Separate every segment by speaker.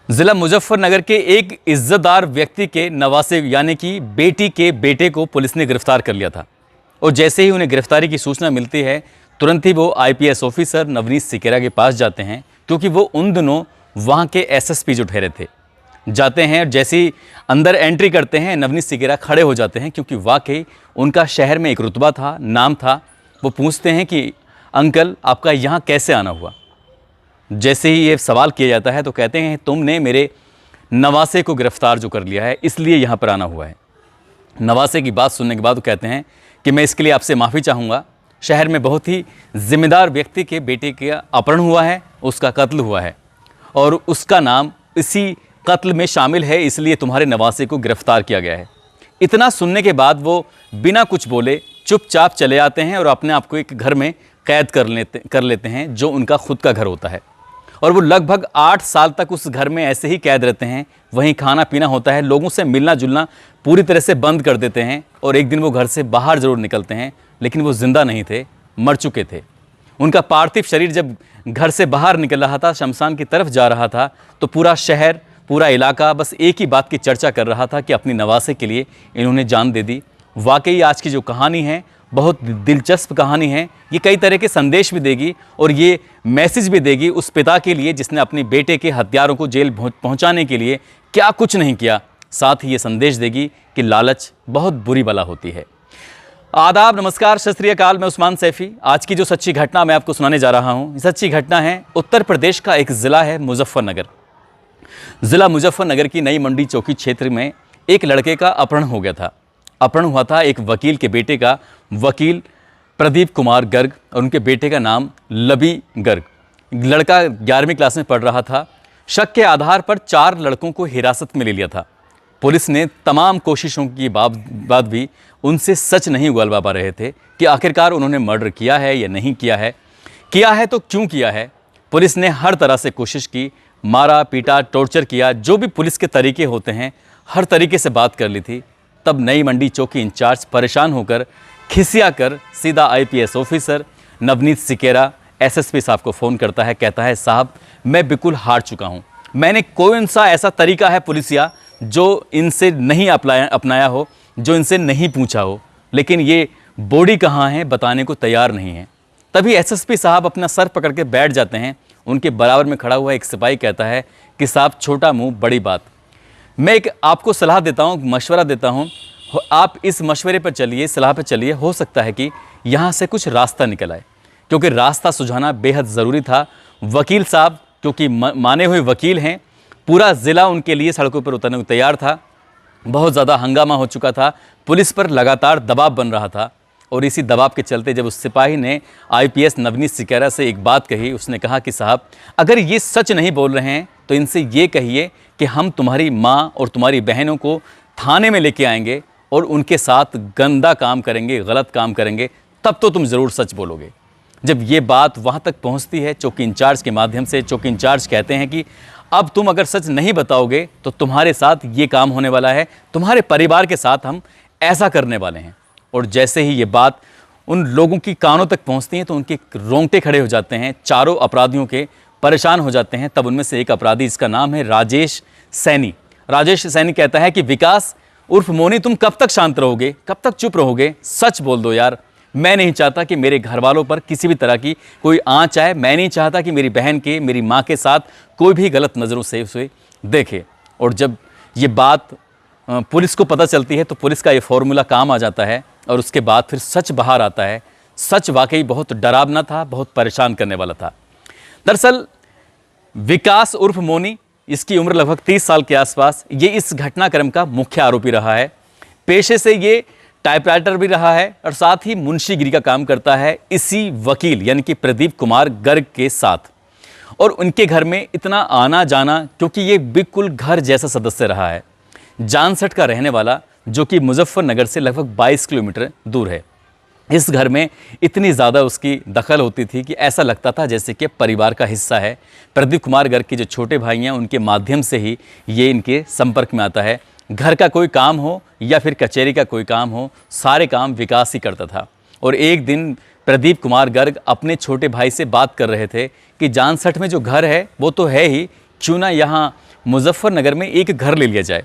Speaker 1: जिला मुजफ्फरनगर के एक इज्जतदार व्यक्ति के नवासे यानी कि बेटी के बेटे को पुलिस ने गिरफ्तार कर लिया था और जैसे ही उन्हें गिरफ्तारी की सूचना मिलती है तुरंत ही वो आईपीएस ऑफिसर नवनीत सिकेरा के पास जाते हैं, क्योंकि वो उन दिनों वहाँ के एसएसपी जो ठहरे थे। जाते हैं और जैसे ही अंदर एंट्री करते हैं नवनीत सिकेरा खड़े हो जाते हैं, क्योंकि वाकई उनका शहर में एक रुतबा था, नाम था। वो पूछते हैं कि अंकल आपका यहाँ कैसे आना हुआ। जैसे ही ये सवाल किया जाता है तो कहते हैं तुमने मेरे नवासे को गिरफ्तार जो कर लिया है इसलिए यहाँ पर आना हुआ है। नवासे की बात सुनने के बाद वो कहते हैं कि मैं इसके लिए आपसे माफ़ी चाहूँगा। शहर में बहुत ही जिम्मेदार व्यक्ति के बेटे का अपहरण हुआ है, उसका कत्ल हुआ है और उसका नाम इसी कत्ल में शामिल है, इसलिए तुम्हारे नवासे को गिरफ्तार किया गया है। इतना सुनने के बाद वो बिना कुछ बोले चुपचाप चले आते हैं और अपने आप को एक घर में कैद कर लेते हैं जो उनका खुद का घर होता है। और वो लगभग 8 साल तक उस घर में ऐसे ही कैद रहते हैं। वहीं खाना पीना होता है, लोगों से मिलना जुलना पूरी तरह से बंद कर देते हैं। और एक दिन वो घर से बाहर ज़रूर निकलते हैं, लेकिन वो जिंदा नहीं थे, मर चुके थे। उनका पार्थिव शरीर जब घर से बाहर निकल रहा था, शमशान की तरफ जा रहा था, तो पूरा शहर, पूरा इलाका बस एक ही बात की चर्चा कर रहा था कि अपनी नवासे के लिए इन्होंने जान दे दी। वाकई आज की जो कहानी है बहुत दिलचस्प कहानी है। ये कई तरह के संदेश भी देगी और ये मैसेज भी देगी उस पिता के लिए जिसने अपने बेटे के हत्यारों को जेल पहुंचाने के लिए क्या कुछ नहीं किया। साथ ही ये संदेश देगी कि लालच बहुत बुरी बला होती है। आदाब, नमस्कार, सत श्री अकाल। मैं उस्मान सैफी। आज की जो सच्ची घटना मैं आपको सुनाने जा रहा हूँ, सच्ची घटना है उत्तर प्रदेश का एक ज़िला है मुजफ्फरनगर। ज़िला मुजफ्फरनगर की नई मंडी चौकी क्षेत्र में एक लड़के का अपहरण हो गया था। अपहरण हुआ था एक वकील के बेटे का, वकील प्रदीप कुमार गर्ग, और उनके बेटे का नाम लबी गर्ग। लड़का 11वीं क्लास में पढ़ रहा था। शक के आधार पर 4 लड़कों को हिरासत में ले लिया था। पुलिस ने तमाम कोशिशों के बाद भी उनसे सच नहीं उगलवा पा रहे थे कि आखिरकार उन्होंने मर्डर किया है या नहीं किया है तो क्यों किया है। पुलिस ने हर तरह से कोशिश की, मारा पीटा, टॉर्चर किया, जो भी पुलिस के तरीके होते हैं हर तरीके से बात कर ली थी। तब नई मंडी चौकी इंचार्ज परेशान होकर खिसिया कर सीधा IPS officer Navneet Sequeira SSP साहब को फ़ोन करता है। कहता है साहब मैं बिल्कुल हार चुका हूँ, मैंने कोई सा ऐसा तरीका है पुलिसिया जो इनसे नहीं अपनाया हो, जो इनसे नहीं पूछा हो, लेकिन ये बॉडी कहाँ है बताने को तैयार नहीं है। तभी एसएसपी साहब अपना सर पकड़ के बैठ जाते हैं। उनके बराबर में खड़ा हुआ एक सिपाही कहता है कि साहब छोटा मुँह बड़ी बात, मैं एक आपको सलाह देता हूँ, मशवरा देता हूँ, आप इस मशवरे पर चलिए, सलाह पर चलिए। हो सकता है कि यहाँ से कुछ रास्ता निकल आए, क्योंकि रास्ता सुझाना बेहद ज़रूरी था। वकील साहब क्योंकि माने हुए वकील हैं, पूरा ज़िला उनके लिए सड़कों पर उतरने को तैयार था। बहुत ज़्यादा हंगामा हो चुका था, पुलिस पर लगातार दबाव बन रहा था। और इसी दबाव के चलते जब उस सिपाही ने आईपीएस नवनीत सिकेरा से एक बात कही, उसने कहा कि साहब अगर ये सच नहीं बोल रहे हैं तो इनसे ये कहिए कि हम तुम्हारी माँ और तुम्हारी बहनों को थाने में लेके आएंगे और उनके साथ गंदा काम करेंगे, गलत काम करेंगे, तब तो तुम ज़रूर सच बोलोगे। जब ये बात वहाँ तक पहुँचती है चौकी इंचार्ज के माध्यम से, चौकी इंचार्ज कहते हैं कि अब तुम अगर सच नहीं बताओगे तो तुम्हारे साथ ये काम होने वाला है, तुम्हारे परिवार के साथ हम ऐसा करने वाले हैं। और जैसे ही ये बात उन लोगों की कानों तक पहुँचती है तो उनके रोंगटे खड़े हो जाते हैं, चारों अपराधियों के परेशान हो जाते हैं। तब उनमें से एक अपराधी, जिसका नाम है राजेश सैनी। राजेश सैनी कहता है कि विकास उर्फ मोनी तुम कब तक शांत रहोगे, कब तक चुप रहोगे, सच बोल दो यार। मैं नहीं चाहता कि मेरे घर वालों पर किसी भी तरह की कोई आँच आए, मैं नहीं चाहता कि मेरी बहन के, मेरी माँ के साथ कोई भी गलत नज़रों से उसे देखे। और जब ये बात पुलिस को पता चलती है तो पुलिस का ये फॉर्मूला काम आ जाता है और उसके बाद फिर सच बाहर आता है। सच वाकई बहुत डरावना था, बहुत परेशान करने वाला था। दरअसल विकास उर्फ मोनी, इसकी उम्र लगभग 30 साल के आसपास, ये इस घटनाक्रम का मुख्य आरोपी रहा है। पेशे से ये टाइपराइटर भी रहा है और साथ ही मुंशीगिरी का काम करता है इसी वकील यानी कि प्रदीप कुमार गर्ग के साथ। और उनके घर में इतना आना जाना, क्योंकि ये बिल्कुल घर जैसा सदस्य रहा है। जानसठ का रहने वाला, जो कि मुजफ्फरनगर से लगभग 22 किलोमीटर दूर है। इस घर में इतनी ज़्यादा उसकी दखल होती थी कि ऐसा लगता था जैसे कि परिवार का हिस्सा है। प्रदीप कुमार गर्ग के जो छोटे भाई हैं उनके माध्यम से ही ये इनके संपर्क में आता है। घर का कोई काम हो या फिर कचहरी का कोई काम हो, सारे काम विकास ही करता था। और एक दिन प्रदीप कुमार गर्ग अपने छोटे भाई से बात कर रहे थे कि जानसठ में जो घर है वो तो है ही, क्यों ना यहाँ मुजफ्फरनगर में एक घर ले लिया जाए।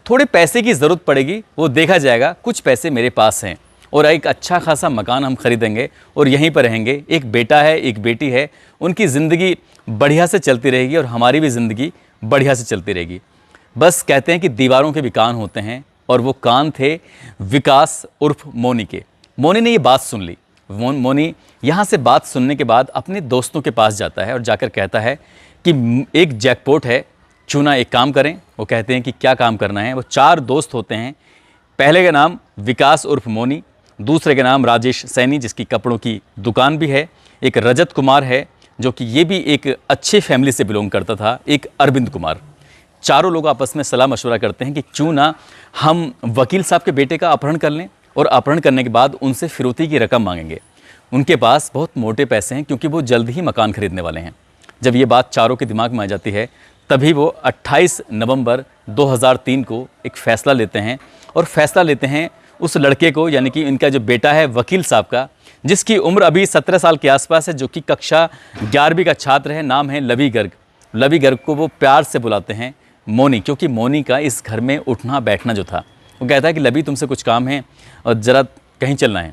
Speaker 1: थोड़े पैसे की ज़रूरत पड़ेगी, वो देखा जाएगा, कुछ पैसे मेरे पास हैं और एक अच्छा खासा मकान हम खरीदेंगे और यहीं पर रहेंगे। एक बेटा है, एक बेटी है, उनकी ज़िंदगी बढ़िया से चलती रहेगी और हमारी भी ज़िंदगी बढ़िया से चलती रहेगी। बस कहते हैं कि दीवारों के भी कान होते हैं, और वो कान थे विकास उर्फ मोनी के। मोनी ने ये बात सुन ली। मोनी यहाँ से बात सुनने के बाद अपने दोस्तों के पास जाता है और जाकर कहता है कि एक जैकपॉट है, चूना एक काम करें। वो कहते हैं कि क्या काम करना है। वो 4 दोस्त होते हैं। पहले का नाम विकास उर्फ मोनी, दूसरे का नाम राजेश सैनी जिसकी कपड़ों की दुकान भी है, एक रजत कुमार है जो कि ये भी एक अच्छे फैमिली से बिलोंग करता था, एक अरविंद कुमार। चारों लोग आपस में सलाह मशवरा करते हैं कि क्यों ना हम वकील साहब के बेटे का अपहरण कर लें और अपहरण करने के बाद उनसे फिरौती की रकम मांगेंगे। उनके पास बहुत मोटे पैसे हैं क्योंकि वो जल्द ही मकान खरीदने वाले हैं। जब ये बात चारों के दिमाग में आ जाती है तभी वो 28 नवंबर 2003 को एक फ़ैसला लेते हैं और फैसला लेते हैं उस लड़के को, यानी कि इनका जो बेटा है वकील साहब का, जिसकी उम्र अभी 17 साल के आसपास है, जो कि कक्षा 11वीं का छात्र है। नाम है लवी गर्ग। लवी गर्ग को वो प्यार से बुलाते हैं मोनी, क्योंकि मोनी का इस घर में उठना बैठना जो था। वो कहता है कि लवी तुमसे कुछ काम है और ज़रा कहीं चलना है।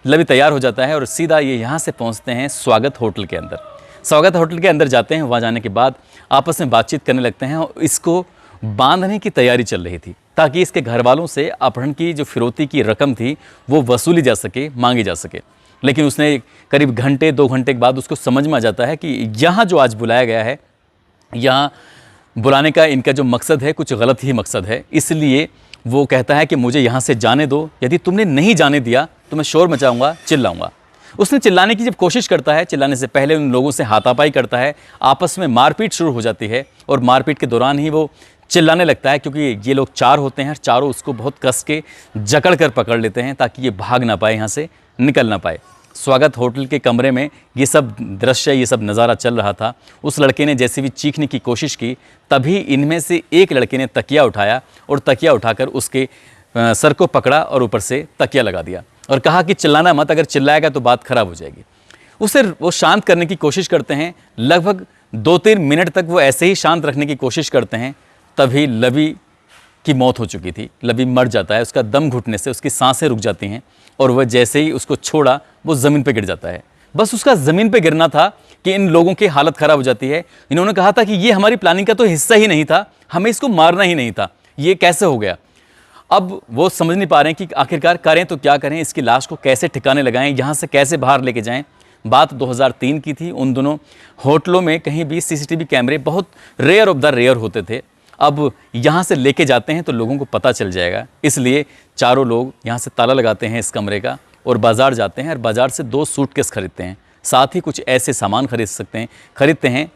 Speaker 1: लवी तैयार हो जाता है और सीधा ये यहाँ से पहुँचते हैं स्वागत होटल के अंदर। स्वागत होटल के अंदर जाते हैं। वहाँ जाने के बाद आपस में बातचीत करने लगते हैं और इसको बांधने की तैयारी चल रही थी ताकि इसके घर वालों से अपहरण की जो फिरौती की रकम थी वो वसूली जा सके, मांगी जा सके। लेकिन उसने करीब घंटे 2 घंटे के बाद उसको समझ में आ जाता है कि यहाँ जो आज बुलाया गया है, यहाँ बुलाने का इनका जो मकसद है कुछ गलत ही मकसद है। इसलिए वो कहता है कि मुझे यहाँ से जाने दो, यदि तुमने नहीं जाने दिया तो मैं शोर मचाऊंगा, चिल्लाऊंगा। उसने चिल्लाने की जब कोशिश करता है, चिल्लाने से पहले उन लोगों से हाथापाई करता है, आपस में मारपीट शुरू हो जाती है और मारपीट के दौरान ही वो चिल्लाने लगता है क्योंकि ये लोग 4 होते हैं। चारों उसको बहुत कस के जकड़ कर पकड़ लेते हैं ताकि ये भाग ना पाए, यहाँ से निकल ना पाए। स्वागत होटल के कमरे में ये सब दृश्य, ये सब नज़ारा चल रहा था। उस लड़के ने जैसे भी चीखने की कोशिश की, तभी इनमें से एक लड़के ने तकिया उठाया और तकिया उठाकर उसके सर को पकड़ा और ऊपर से तकिया लगा दिया और कहा कि चिल्लाना मत, अगर चिल्लाएगा तो बात खराब हो जाएगी। उसे वो शांत करने की कोशिश करते हैं। लगभग 2-3 मिनट तक वो ऐसे ही शांत रखने की कोशिश करते हैं। तभी लवी की मौत हो चुकी थी। लवी मर जाता है। उसका दम घुटने से उसकी सांसें रुक जाती हैं और वह जैसे ही उसको छोड़ा वो ज़मीन पे गिर जाता है। बस उसका ज़मीन पे गिरना था कि इन लोगों की हालत ख़राब हो जाती है। इन्होंने कहा था कि ये हमारी प्लानिंग का तो हिस्सा ही नहीं था, हमें इसको मारना ही नहीं था, ये कैसे हो गया। अब वो समझ नहीं पा रहे हैं कि आखिरकार करें तो क्या करें, इसकी लाश को कैसे ठिकाने लगाएं, यहाँ से कैसे बाहर लेके जाएं। बात 2003 की थी। उन दोनों होटलों में कहीं भी सीसीटीवी कैमरे बहुत रेयर ऑफ द रेयर होते थे। अब यहाँ से लेके जाते हैं तो लोगों को पता चल जाएगा, इसलिए चारों लोग यहाँ से ताला लगाते हैं इस कमरे का और बाज़ार जाते हैं और बाज़ार से 2 सूटकेस खरीदते हैं। साथ ही कुछ ऐसे सामान खरीदते हैं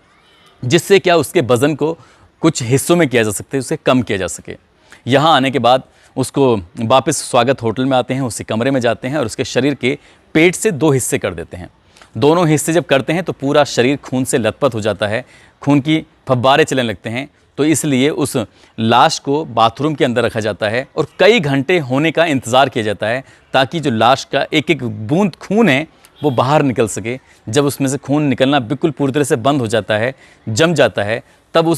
Speaker 1: जिससे क्या उसके वज़न को कुछ हिस्सों में किया जा सकता है, उसे कम किया जा सके। यहाँ आने के बाद उसको वापस स्वागत होटल में आते हैं, उसी कमरे में जाते हैं और उसके शरीर के पेट से 2 हिस्से कर देते हैं। दोनों हिस्से जब करते हैं तो पूरा शरीर खून से लथपथ हो जाता है, खून की फव्वारे चलने लगते हैं। तो इसलिए उस लाश को बाथरूम के अंदर रखा जाता है और कई घंटे होने का इंतज़ार किया जाता है ताकि जो लाश का एक एक बूंद खून है वो बाहर निकल सके। जब उसमें से खून निकलना बिल्कुल पूरी तरह से बंद हो जाता है, जम जाता है, तब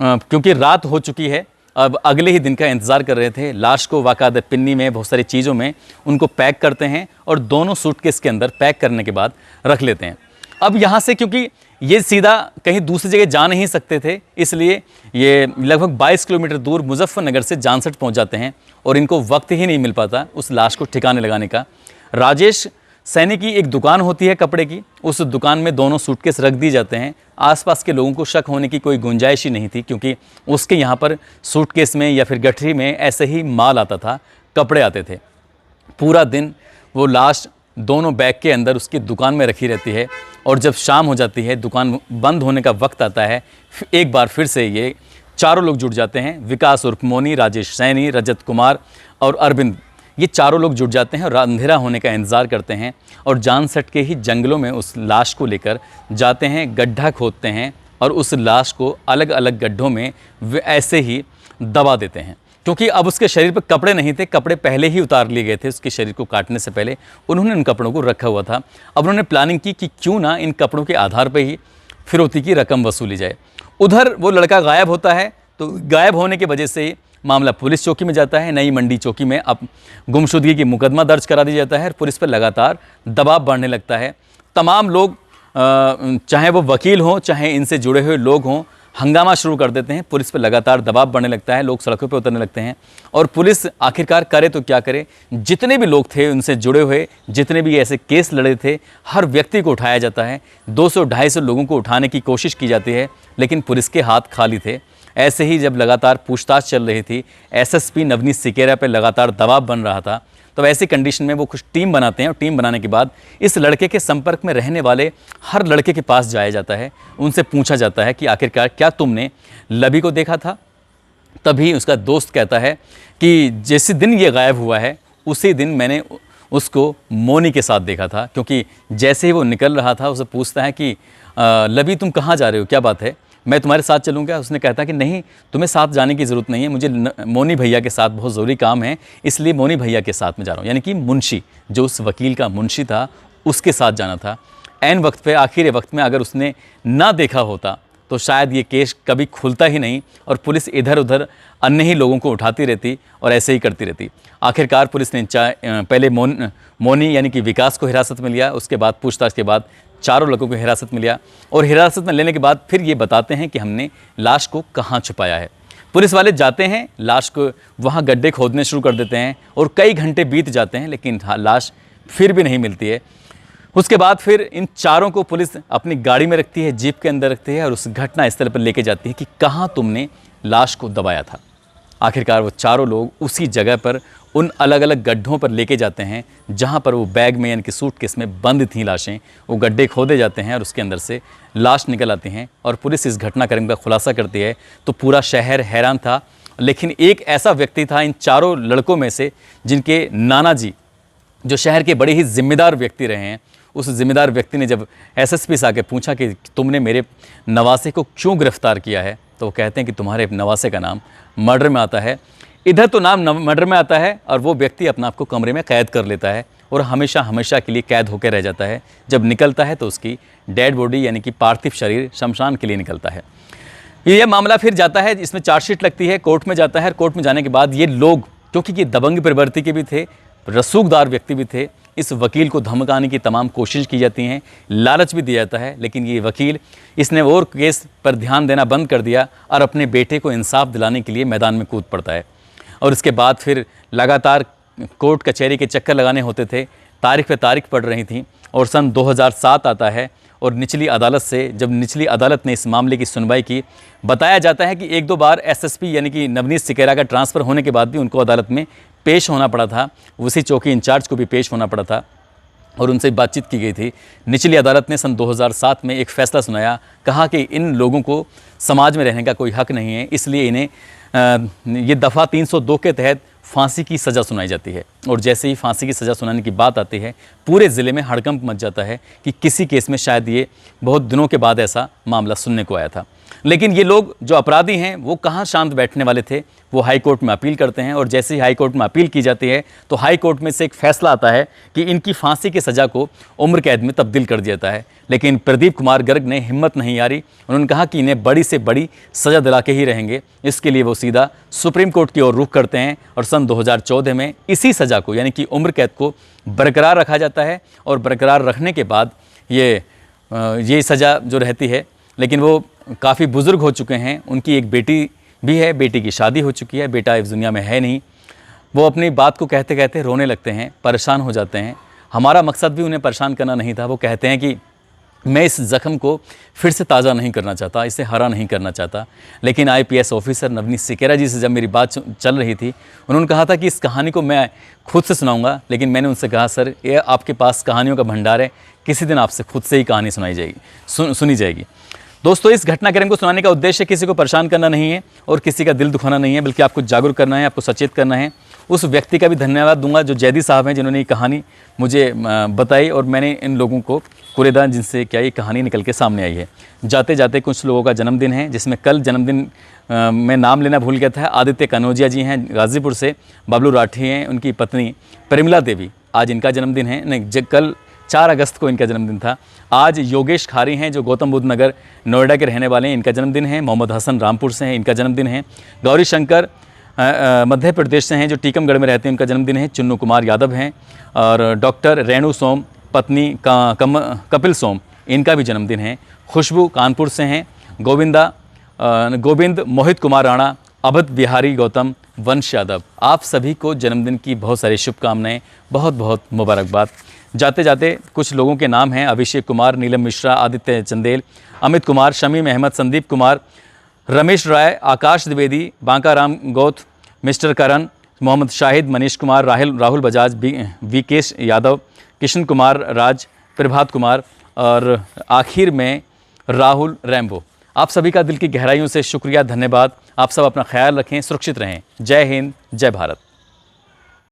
Speaker 1: क्योंकि रात हो चुकी है, अब अगले ही दिन का इंतज़ार कर रहे थे, लाश को बाकायदा पिन्नी में बहुत सारी चीज़ों में उनको पैक करते हैं और दोनों सूटकेस के अंदर पैक करने के बाद रख लेते हैं। अब यहाँ से क्योंकि ये सीधा कहीं दूसरी जगह जा नहीं सकते थे, इसलिए ये लगभग 22 किलोमीटर दूर मुजफ्फरनगर से जानसठ पहुँच जाते हैं और इनको वक्त ही नहीं मिल पाता उस लाश को ठिकाने लगाने का। राजेश सैनी की एक दुकान होती है कपड़े की, उस दुकान में दोनों सूटकेस रख दिए जाते हैं। आसपास के लोगों को शक होने की कोई गुंजाइश ही नहीं थी क्योंकि उसके यहाँ पर सूटकेस में या फिर गठरी में ऐसे ही माल आता था, कपड़े आते थे। पूरा दिन वो लाश दोनों बैग के अंदर उसकी दुकान में रखी रहती है और जब शाम हो जाती है, दुकान बंद होने का वक्त आता है, एक बार फिर से ये चारों लोग जुट जाते हैं। विकास उर्फ मोनी, राजेश सैनी, रजत कुमार और अरविंद, ये चारों लोग जुट जाते हैं और अंधेरा होने का इंतज़ार करते हैं और जानसठ के ही जंगलों में उस लाश को लेकर जाते हैं, गड्ढा खोदते हैं और उस लाश को अलग अलग गड्ढों में वे ऐसे ही दबा देते हैं। क्योंकि अब उसके शरीर पर कपड़े नहीं थे, कपड़े पहले ही उतार लिए गए थे उसके शरीर को काटने से पहले, उन्होंने उन कपड़ों को रखा हुआ था। अब उन्होंने प्लानिंग की कि क्यों ना इन कपड़ों के आधार पर ही फिरौती की रकम वसूली जाए। उधर वो लड़का गायब होता है, तो गायब होने की वजह से मामला पुलिस चौकी में जाता है। नई मंडी चौकी में अब गुमशुदगी की मुकदमा दर्ज करा दिया जाता है और पुलिस पर लगातार दबाव बढ़ने लगता है। तमाम लोग चाहे वो वकील हों, चाहे इनसे जुड़े हुए लोग हों, हंगामा शुरू कर देते हैं। पुलिस पर लगातार दबाव बढ़ने लगता है, लोग सड़कों पर उतरने लगते हैं और पुलिस आखिरकार करे तो क्या करे। जितने भी लोग थे उनसे जुड़े हुए, जितने भी ऐसे केस लड़े थे, हर व्यक्ति को उठाया जाता है। 200-250 लोगों को उठाने की कोशिश की जाती है, लेकिन पुलिस के हाथ खाली थे। ऐसे ही जब लगातार पूछताछ चल रही थी, एसएसपी नवनीत सिकेरा पर लगातार दबाव बन रहा था, तो ऐसी कंडीशन में वो कुछ टीम बनाते हैं और टीम बनाने के बाद इस लड़के के संपर्क में रहने वाले हर लड़के के पास जाया जाता है। उनसे पूछा जाता है कि आखिरकार क्या तुमने लबी को देखा था। तभी उसका दोस्त कहता है कि जैसे दिन ये गायब हुआ है उसी दिन मैंने उसको मोनी के साथ देखा था, क्योंकि जैसे ही वो निकल रहा था उसे पूछता है कि लबी तुम कहाँ जा रहे हो, क्या बात है, मैं तुम्हारे साथ चलूँगा। उसने कहता कि नहीं, तुम्हें साथ जाने की ज़रूरत नहीं है, मुझे मोनी भैया के साथ बहुत ज़रूरी काम है, इसलिए मोनी भैया के साथ में जा रहा हूँ। यानी कि मुंशी, जो उस वकील का मुंशी था, उसके साथ जाना था। ऐन वक्त पे, आखिरी वक्त में अगर उसने ना देखा होता तो शायद ये केस कभी खुलता ही नहीं और पुलिस इधर उधर अन्य ही लोगों को उठाती रहती और ऐसे ही करती रहती। आखिरकार पुलिस ने पहले मोनी यानी कि विकास को हिरासत में लिया, उसके बाद पूछताछ के बाद चारों लोगों को हिरासत में लिया और हिरासत में लेने के बाद फिर ये बताते हैं कि हमने लाश को कहाँ छुपाया है। पुलिस वाले जाते हैं, लाश को वहाँ गड्ढे खोदने शुरू कर देते हैं और कई घंटे बीत जाते हैं, लेकिन लाश फिर भी नहीं मिलती है। उसके बाद फिर इन चारों को पुलिस अपनी गाड़ी में रखती है, जीप के अंदर रखती है और उस घटना स्थल पर लेके जाती है कि कहाँ तुमने लाश को दबाया था। आखिरकार वो चारों लोग उसी जगह पर उन अलग अलग गड्ढों पर लेके जाते हैं जहाँ पर वो बैग में यानी कि सूटकेस में बंद थी लाशें। वो गड्ढे खोदे जाते हैं और उसके अंदर से लाश निकल आती हैं और पुलिस इस घटनाक्रम का खुलासा करती है। तो पूरा शहर हैरान था, लेकिन एक ऐसा व्यक्ति था इन चारों लड़कों में से जिनके नाना जी, जो शहर के बड़े ही जिम्मेदार व्यक्ति रहे हैं, उस जिम्मेदार व्यक्ति ने जब एसएसपी से आके पूछा कि तुमने मेरे नवासे को क्यों गिरफ्तार किया है, तो वो कहते हैं कि तुम्हारे नवासे का नाम मर्डर में आता है। इधर तो नाम मर्डर में आता है और वो व्यक्ति अपने आप को कमरे में कैद कर लेता है और हमेशा हमेशा के लिए कैद होकर रह जाता है। जब निकलता है तो उसकी डेड बॉडी यानी कि पार्थिव शरीर शमशान के लिए निकलता है। ये मामला फिर जाता है, इसमें चार्जशीट लगती है, कोर्ट में जाता है। कोर्ट में जाने के बाद ये लोग, क्योंकि ये दबंग प्रवृत्ति के भी थे, रसूखदार व्यक्ति भी थे, इस वकील को धमकाने की तमाम कोशिश की जाती हैं, लालच भी दिया जाता है, लेकिन ये वकील इसने और केस पर ध्यान देना बंद कर दिया और अपने बेटे को इंसाफ दिलाने के लिए मैदान में कूद पड़ता है। और इसके बाद फिर लगातार कोर्ट कचहरी के चक्कर लगाने होते थे, तारीख पे तारीख पड़ रही थी और सन 2007 आता है और निचली अदालत से जब निचली अदालत ने इस मामले की सुनवाई की, बताया जाता है कि एक दो बार एसएसपी यानी कि नवनीत सिकेरा का ट्रांसफ़र होने के बाद भी उनको अदालत में पेश होना पड़ा था, उसी चौकी इंचार्ज को भी पेश होना पड़ा था और उनसे बातचीत की गई थी। निचली अदालत ने सन 2007 में एक फ़ैसला सुनाया, कहा कि इन लोगों को समाज में रहने का कोई हक नहीं है, इसलिए इन्हें ये दफ़ा 302 के तहत फांसी की सज़ा सुनाई जाती है। और जैसे ही फांसी की सज़ा सुनाने की बात आती है, पूरे ज़िले में हड़कंप मच जाता है कि किसी केस में शायद ये बहुत दिनों के बाद ऐसा मामला सुनने को आया था। लेकिन ये लोग जो अपराधी हैं वो कहाँ शांत बैठने वाले थे, वो हाई कोर्ट में अपील करते हैं और जैसे ही हाई कोर्ट में अपील की जाती है तो हाई कोर्ट में से एक फ़ैसला आता है कि इनकी फांसी की सज़ा को उम्र कैद में तब्दील कर दिया जाता है। लेकिन प्रदीप कुमार गर्ग ने हिम्मत नहीं हारी, उन्होंने कहा कि इन्हें बड़ी से बड़ी सज़ा दिला के ही रहेंगे। इसके लिए वो सीधा सुप्रीम कोर्ट की ओर रुख करते हैं और सन 2014 में इसी सज़ा को यानी कि उम्र कैद को बरकरार रखा जाता है और बरकरार रखने के बाद ये सज़ा जो रहती है, लेकिन वो काफ़ी बुज़ुर्ग हो चुके हैं, उनकी एक बेटी भी है, बेटी की शादी हो चुकी है, बेटा इस दुनिया में है नहीं। वो अपनी बात को कहते कहते रोने लगते हैं, परेशान हो जाते हैं। हमारा मकसद भी उन्हें परेशान करना नहीं था। वो कहते हैं कि मैं इस ज़ख्म को फिर से ताज़ा नहीं करना चाहता, इसे हरा नहीं करना चाहता। लेकिन आईपीएस ऑफिसर नवनीत सिकेरा जी से जब मेरी बात चल रही थी, उन्होंने कहा था कि इस कहानी को मैं खुद से सुनाऊंगा, लेकिन मैंने उनसे कहा सर ये आपके पास कहानियों का भंडार है, किसी दिन आपसे खुद से ही कहानी सुनाई जाएगी, सुनी जाएगी। दोस्तों, इस घटनाक्रम को सुनाने का उद्देश्य किसी को परेशान करना नहीं है और किसी का दिल दुखाना नहीं है, बल्कि आपको जागरूक करना है, आपको सचेत करना है। उस व्यक्ति का भी धन्यवाद दूंगा जो जैदी साहब हैं, जिन्होंने ये कहानी मुझे बताई और मैंने इन लोगों को कूड़ेदान जिनसे क्या ये कहानी निकल के सामने आई है। जाते जाते कुछ लोगों का जन्मदिन है, जिसमें कल जन्मदिन मैं नाम लेना भूल गया था। आदित्य कनौजिया जी हैं गाज़ीपुर से, बबलू राठी हैं, उनकी पत्नी परिमला देवी, आज इनका जन्मदिन है। नहीं, कल 4 अगस्त को इनका जन्मदिन था। आज योगेश खारी हैं जो गौतम बुद्ध नगर नोएडा के रहने वाले हैं, इनका जन्मदिन है। मोहम्मद हसन रामपुर से हैं, इनका जन्मदिन है। गौरी शंकर मध्य प्रदेश से हैं जो टीकमगढ़ में रहते हैं, उनका जन्मदिन है। चुन्नू कुमार यादव हैं और डॉक्टर रेणु सोम पत्नी कपिल सोम, इनका भी जन्मदिन है। खुशबू कानपुर से हैं। गोविंद मोहित कुमार राणा, अवध बिहारी गौतम, वंश यादव, आप सभी को जन्मदिन की बहुत सारी शुभकामनाएं, बहुत बहुत मुबारकबाद। जाते जाते कुछ लोगों के नाम हैं: अभिषेक कुमार, नीलम मिश्रा, आदित्य चंदेल, अमित कुमार, शमीम अहमद, संदीप कुमार, रमेश राय, आकाश द्विवेदी, बांकाराम गौथ, मिस्टर करण, मोहम्मद शाहिद, मनीष कुमार, राहुल बजाज, विकेश यादव, किशन कुमार राज, प्रभात कुमार और आखिर में राहुल रैम्बो। आप सभी का दिल की गहराइयों से शुक्रिया, धन्यवाद। आप सब अपना ख्याल रखें, सुरक्षित रहें। जय हिंद, जय भारत।